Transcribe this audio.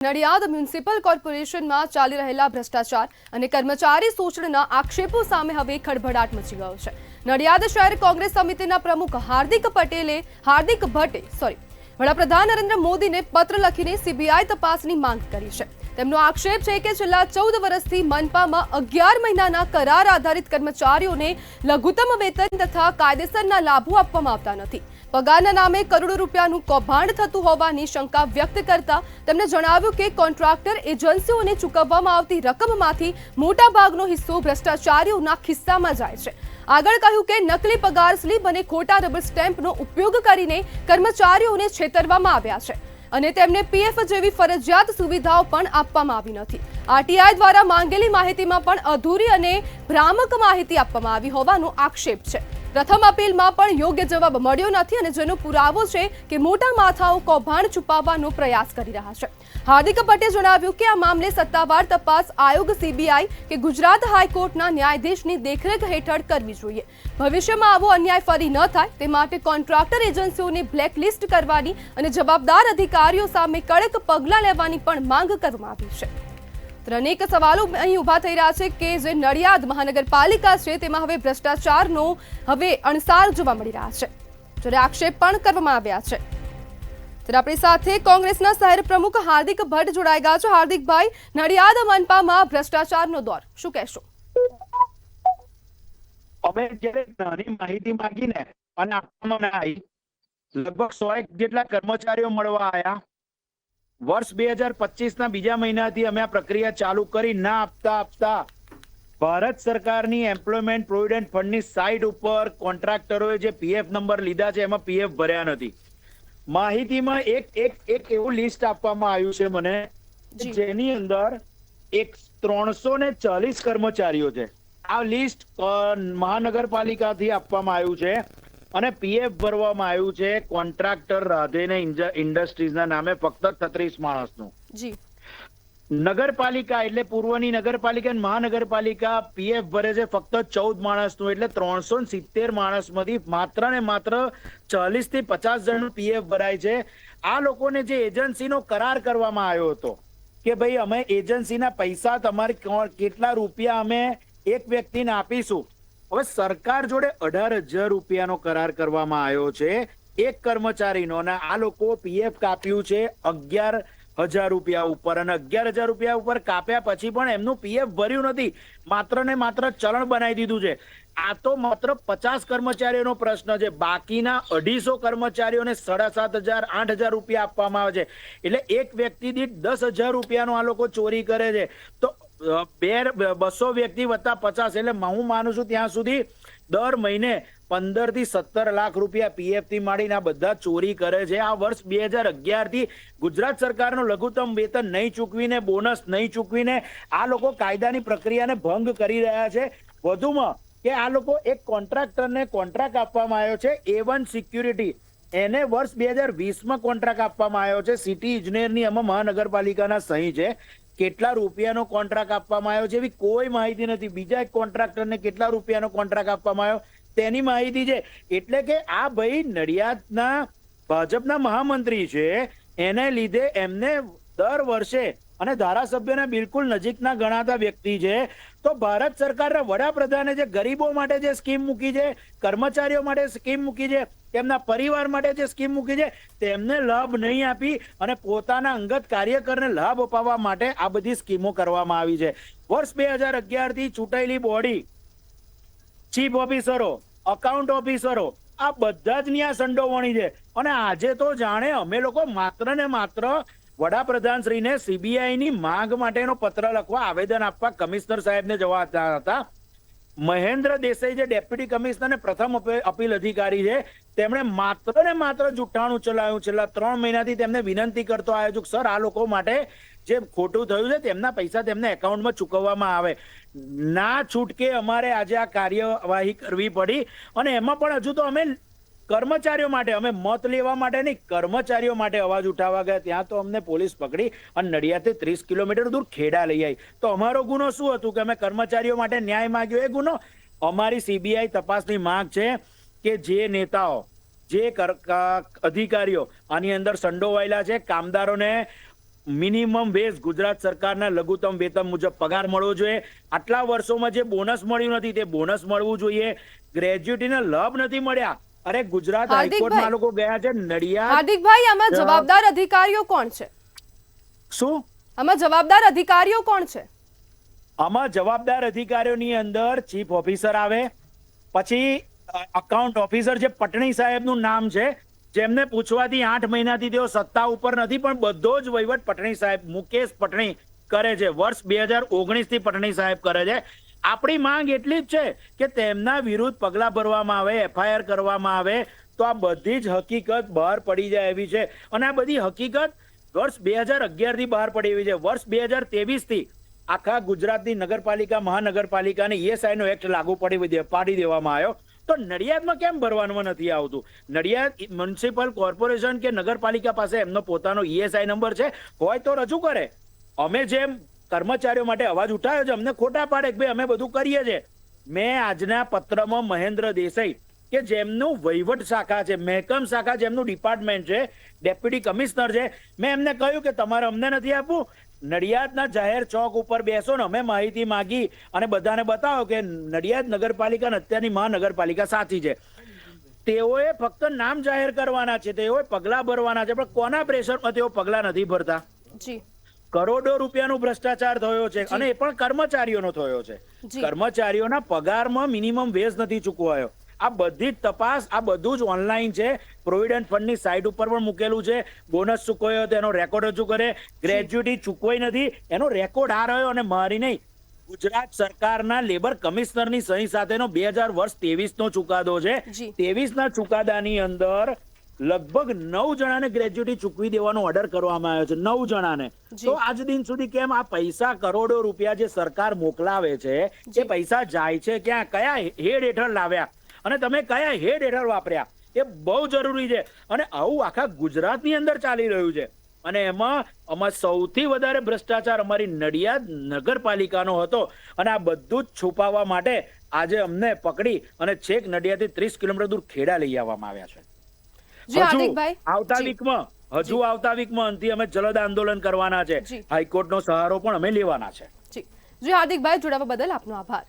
Nadiad municipal કોર્પોરેશનમાં ચાલી રહેલા ભ્રષ્ટાચાર અને કર્મચારી શોષણના આક્ષેપો સામે હવે ખળભળાટ મચી ગયો છે। નડિયાદ શહેર કોંગ્રેસ સમિતિના પ્રમુખ હાર્દિક ભટ્ટે વડાપ્રધાન નરેન્દ્ર મોદીને પત્ર લખીને સીબીઆઈ તપાસની માંગ કરી છે। તેમનો આક્ષેપ છે કે છેલ્લા 14 વર્ષથી મનપામાં 11 મહિનાના કરાર આધારિત કર્મચારીઓને લઘુત્તમ વેતન તથા કાયદેસરના લાભો આપવામાં આવતા નથી। પગારના નામે કરોડો રૂપિયાનું કૌભાંડ થતું હોવાની શંકા વ્યક્ત કરતા તેમણે જણાવ્યું કે કોન્ટ્રાક્ટર એજન્સીઓને ચૂકવવામાં આવતી રકમમાંથી મોટાભાગનો હિસ્સો ભ્રષ્ટાચારીઓના ખિસ્સામાં જાય છે। આગળ કહ્યું કે નકલી પગાર સ્લીપ અને ખોટા રબર સ્ટેમ્પનો ઉપયોગ કરીને કર્મચારીઓને છેતરવામાં આવ્યા છે અને તેમને પીએફ જેવી ફરજિયાત સુવિધાઓ પણ આપવામાં આવી નથી। આરટીઆઈ દ્વારા માંગેલી માહિતીમાં પણ અધૂરી અને ભ્રામક માહિતી આપવામાં આવી હોવાનો આક્ષેપ છે। પ્રથમ અપીલમાં પણ યોગ્ય જવાબ મળ્યો નથી અને જેનો પુરાવો છે કે મોટા માથાઓ કૌભાંડ છુપાવવાનો પ્રયાસ કરી રહ્યા છે। હાર્દિક ભટ્ટે જણાવ્યું કે આ મામલે સત્તાવાર તપાસ આયોગ સીબીઆઈ કે ગુજરાત હાઈકોર્ટના ન્યાયાધીશની દેખરેખ હેઠળ કરવી જોઈએ। ભવિષ્યમાં આવો અન્યાય ફરી ન થાય તે માટે કોન્ટ્રાક્ટર એજન્સીઓને બ્લેકલિસ્ટ કરવાની અને જવાબદાર અધિકારીઓ સામે કડક પગલાં લેવાની પણ માંગ કરવામાં આવી છે। અનેક સવાલો અહીં ઉભા થઈ રહ્યા છે કે જે નડિયાદ મહાનગરપાલિકા છે તેમાં હવે ભ્રષ્ટાચારનો હવે અણસાર જોવા મળી રહ્યા છે, જ્યારે આક્ષેપ પણ કરવામાં આવ્યા છે। ત્યારે આપણી સાથે કોંગ્રેસના શહેર પ્રમુખ હાર્દિક ભટ્ટ જોડાઈ ગયા છે। હાર્દિકભાઈ, નડિયાદ મનપામાં ભ્રષ્ટાચારનો દોર, શું કહેશો? અમે જ્યારે નાની માહિતી માંગીને અને આપવામાં આવી, લગભગ 100 જેટલા કર્મચારીઓ મળવા આવ્યા। વર્ષ 2025 ના બીજા મહિનાથી અમે આ પ્રક્રિયા ચાલુ કરી ના આપતા ભારત સરકારની એમ્પ્લોયમેન્ટ પ્રોવિડન્ટ ફંડની સાઇટ ઉપર કોન્ટ્રાક્ટરોએ જે પીએફ નંબર લીધા છે એમાં પીએફ ભર્યા નથી। માહિતીમાં એક એવું લિસ્ટ આપવામાં આવ્યું છે મને, જેની અંદર 340 કર્મચારીઓ છે। આ લિસ્ટ મહાનગરપાલિકાથી આપવામાં આવ્યું છે અને પીએફ ભરવામાં આવ્યું છે કોન્ટ્રાક્ટર રાધેને ઇન્ડસ્ટ્રીઝના નામે ફક્ત 36 માણસનું। જી, નગરપાલિકા એટલે પૂર્વની નગરપાલિકા અને મહાનગરપાલિકા પીએફ ભરે છે ફક્ત 14 માણસનું, એટલે 370 માણસમાંથી માત્ર ને માત્ર 40 થી 50 જણનું પીએફ ભરાય છે। આ લોકોને જે એજન્સીનો કરાર કરવામાં આવ્યો હતો કે ભાઈ અમે એજન્સીના પૈસા તમારે કેટલા રૂપિયા અમે એક વ્યક્તિને આપીશું, હવે સરકાર જોડે 18,000 રૂપિયાનો કરાર કરવામાં આવ્યો છે એક કર્મચારીનો, અને આ લોકો પીએફ કાપ્યું છે 11,000 રૂપિયા ઉપર, અને 11,000 રૂપિયા ઉપર કાપ્યા પછી પણ એમનું પીએફ ભર્યું નથી, માત્ર ને માત્ર ચલણ બનાવી દીધું છે। આ તો માત્ર 50 કર્મચારીઓનો પ્રશ્ન છે, બાકીના 250 કર્મચારીઓને 7,500 8,000 રૂપિયા આપવામાં આવે છે, એટલે એક વ્યક્તિ દીઠ 10,000 રૂપિયાનો આ લોકો ચોરી કરે છે। તો 200 વ્યક્તિ વત્તા 50 એટલે હું માનું છું ત્યાં સુધી દર મહિને 15 થી 17 લાખ રૂપિયા પીએફ થી માંડીને આ બધા ચોરી કરે છે। આ વર્ષ 2011 થી ગુજરાત સરકારનો લઘુત્તમ વેતન નહીં ચૂકવીને, બોનસ નહીં ચૂકવીને આ લોકો કાયદાની પ્રક્રિયાને ભંગ કરી રહ્યા છે। વધુમાં કે આ લોકો એક કોન્ટ્રાક્ટરને કોન્ટ્રાક્ટ આપવામાં આવ્યો છે A1 સિક્યુરિટી, એને વર્ષ 2020માં કોન્ટ્રાક્ટ આપવામાં આવ્યો છે। સિટી ઇજનેરની એમાં મહાનગરપાલિકાના સહી છે। કેટલા રૂપિયાનો કોન્ટ્રાક્ટ આપવામાં આવ્યો છે એવી કોઈ માહિતી નથી। બીજા એક કોન્ટ્રાક્ટરને કેટલા રૂપિયાનો કોન્ટ્રાક્ટ આપવામાં આવ્યો તેની માહિતી છે। એટલે કે આ ભાઈ નડિયાદના ભાજપના મહામંત્રી છે, એને લીધે એમને દર વર્ષે, અને ધારાસભ્યના બિલકુલ નજીકના ગણાતા વ્યક્તિ છે, તો ભારત સરકારના વડાપ્રધાને જે ગરીબો માટે જે સ્કીમ મૂકી છે, કર્મચારીઓ માટે સ્કીમ મૂકી છે, તેમના પરિવાર માટે જે સ્કીમ મૂકી છે, તેમને લાભ નહીં આપી અને પોતાના અંગત કાર્યકરને લાભ અપાવવા માટે આ બધી સ્કીમો કરવામાં આવી છે। વર્ષ 2011 થી ચૂંટાયેલી બોડી, ચીફ ઓફિસરો, અકાઉન્ટ ઓફિસરો, આ બધા જ ની આ સંડોવણી છે। અને આજે તો જાણે અમે લોકો માત્ર ને માત્ર વડાપ્રધાન શ્રીને સીબીઆઈ ની માંગ માટેનો પત્ર લખવા, આવેદન આપવા કમિશનર સાહેબને જવા હતા। મહેન્દ્ર દેસાઈ જે ડેપ્યુટી કમિશનર ને પ્રથમ અપીલ અધિકારી છે, તેમણે માત્ર ને માત્ર જુઠ્ઠાણું ચલાવ્યું। છેલ્લા 3 મહિનાથી તેમને વિનંતી કરતો આવ્યો છું, સર આ લોકો માટે જે ખોટું થયું છે તેમના પૈસા તેમને એકાઉન્ટમાં ચૂકવવામાં આવે। ના છૂટકે અમારે આજે આ કાર્યવાહી કરવી પડી, અને એમાં પણ હજુ તો અમે કર્મચારીઓ માટે, અમે મત લેવા માટે નહીં, કર્મચારીઓ માટે અવાજ ઉઠાવવા ગયા, ત્યાં તો અમને પોલીસ પકડી અને નડિયાદથી 30 કિલોમીટર દૂર ખેડા લઈ આવી। તો અમારો ગુનો શું હતું કે અમે કર્મચારીઓ માટે ન્યાય માંગ્યો, એ ગુનો? અમારી સીબીઆઈ તપાસની માંગ છે કે જે નેતાઓ, જે અધિકારીઓ આની અંદર સંડોવાયેલા છે, કામદારોને મિનિમમ વેજ ગુજરાત સરકારના લઘુત્તમ વેતન મુજબ પગાર મળવો જોઈએ. આટલા વર્ષોમાં જે બોનસ મળ્યું નથી તે બોનસ મળવું જોઈએ. ગ્રેજ્યુટીને લાભ નથી મળ્યા. અરે ગુજરાત હાઈકોર્ટમાં આ લોકો ગયા છે નડિયાદ. હાર્દિકભાઈ, આમાં જવાબદાર અધિકારીઓ કોણ છે? શું આમાં જવાબદાર અધિકારીઓ કોણ છે? આમાં જવાબદાર અધિકારીઓની અંદર ચીફ ઓફિસર આવે, પછી અકાઉન્ટ ઓફિસર જે પટણી સાહેબનું નામ છે, જેમને પૂછવાથી 8 મહિનાથી તેઓ સત્તા ઉપર નથી, પણ બધો જ વહીવટ પટણી સાહેબ મુકેશ પટણી કરે છે. વર્ષ 2019 થી પટણી સાહેબ કરે છે. આપણી માંગ એટલી જ છે કે તેમના વિરુદ્ધ પગલા ભરવામાં આવે, FIR કરવામાં આવે, તો આ બધી જ હકીકત બહાર પડી જાય એવી છે. અને આ બધી હકીકત વર્ષ 2011 થી બહાર પડી એવી છે. વર્ષ 2023 થી આખા ગુજરાતની નગરપાલિકા મહાનગરપાલિકાને ESI નો એક્ટ લાગુ પાડી દેવામાં આવ્યો. તો નડિયાદમાં કેમ ભરવાનું નથી આવતું? નડિયાદ મ્યુનિસિપલ કોર્પોરેશન કે નગરપાલિકા પાસે એમનો પોતાનો ESI નંબર છે, હોય તો રજૂ કરે. અમે જેમ કર્મચારીઓ માટે અવાજ ઉઠાવ્યો છે, અમને ખોટા પાડે કે ભાઈ અમે બધું કરીએ છીએ. મેં આજના પત્રમાં મહેન્દ્ર દેસાઈ કે જેમનું વહીવટ શાખા છે, મહેકમ શાખા જેમનું ડિપાર્ટમેન્ટ છે, ડેપ્યુટી કમિશનર છે, મેં એમને કહ્યું કે તમારે અમને નથી આપવું. નડિયાદના જાહેર ચોક ઉપર બેસો ને અમે માહિતી માંગી અને બધાને બતાવો કે નડિયાદ નગરપાલિકા અને અત્યારની મહાનગરપાલિકા સાચી છે. તેઓએ ફક્ત નામ જાહેર કરવાના છે, તેઓએ પગલા ભરવાના છે, પણ કોના પ્રેશરમાં તેઓ પગલા નથી ભરતા? જી, કરોડો રૂપિયાનો ભ્રષ્ટાચાર થયો છે અને એ પણ કર્મચારીઓનો થયો છે. કર્મચારીઓના પગારમાં મિનિમમ વેજ નથી ચૂકવાયો. આ બધી જ તપાસ, આ બધું જ ઓનલાઈન છે. પ્રોવિડન્ટ ફંડની સાઇટ ઉપર પણ મૂકેલું છે. બોનસ ચૂકવ્યો તેનો રેકોર્ડ રજૂ કરે, ગ્રેજ્યુટી ચૂકવાઈ નથી એનો રેકોર્ડ આ રહ્યો. અને મારી નહીં, ગુજરાત સરકારના લેબર કમિશનરની સહી સાથેનો 2023 નો ચુકાદો છે. 23 ના ચુકાદાની અંદર લગભગ 9 જણાને ગ્રેજ્યુટી ચૂકવી દેવાનો ઓર્ડર કરવામાં આવ્યો છે. 9 જણાને. તો આજ દિન સુધી કેમ આ પૈસા, કરોડો રૂપિયા જે સરકાર મોકલાવે છે, એ પૈસા જાય છે ક્યાં, કયા હેડ હેઠળ લાવ્યા અને તમે કયા હેડ હેઠળ વાપર્યા, એ બહુ જરૂરી છે. અને આવું આખા ગુજરાતની અંદર ચાલી રહ્યું છે. અને એમાં સૌથી વધારે ભ્રષ્ટાચાર અમારી નડિયાદ નગરપાલિકાનો હતો. અને આ બધું જ છુપાવવા માટે આજે અમને પકડી અને છેક નડિયાદથી 30 કિલોમીટર દૂર ખેડા લઈ આવવામાં આવ્યા છે. આવતા વીકમાં અંતે અમે જલદ આંદોલન કરવાના છે. હાઈકોર્ટનો સહારો પણ અમે લેવાના છે. જી હાર્દિકભાઈ, જોડાવા બદલ આપનો આભાર.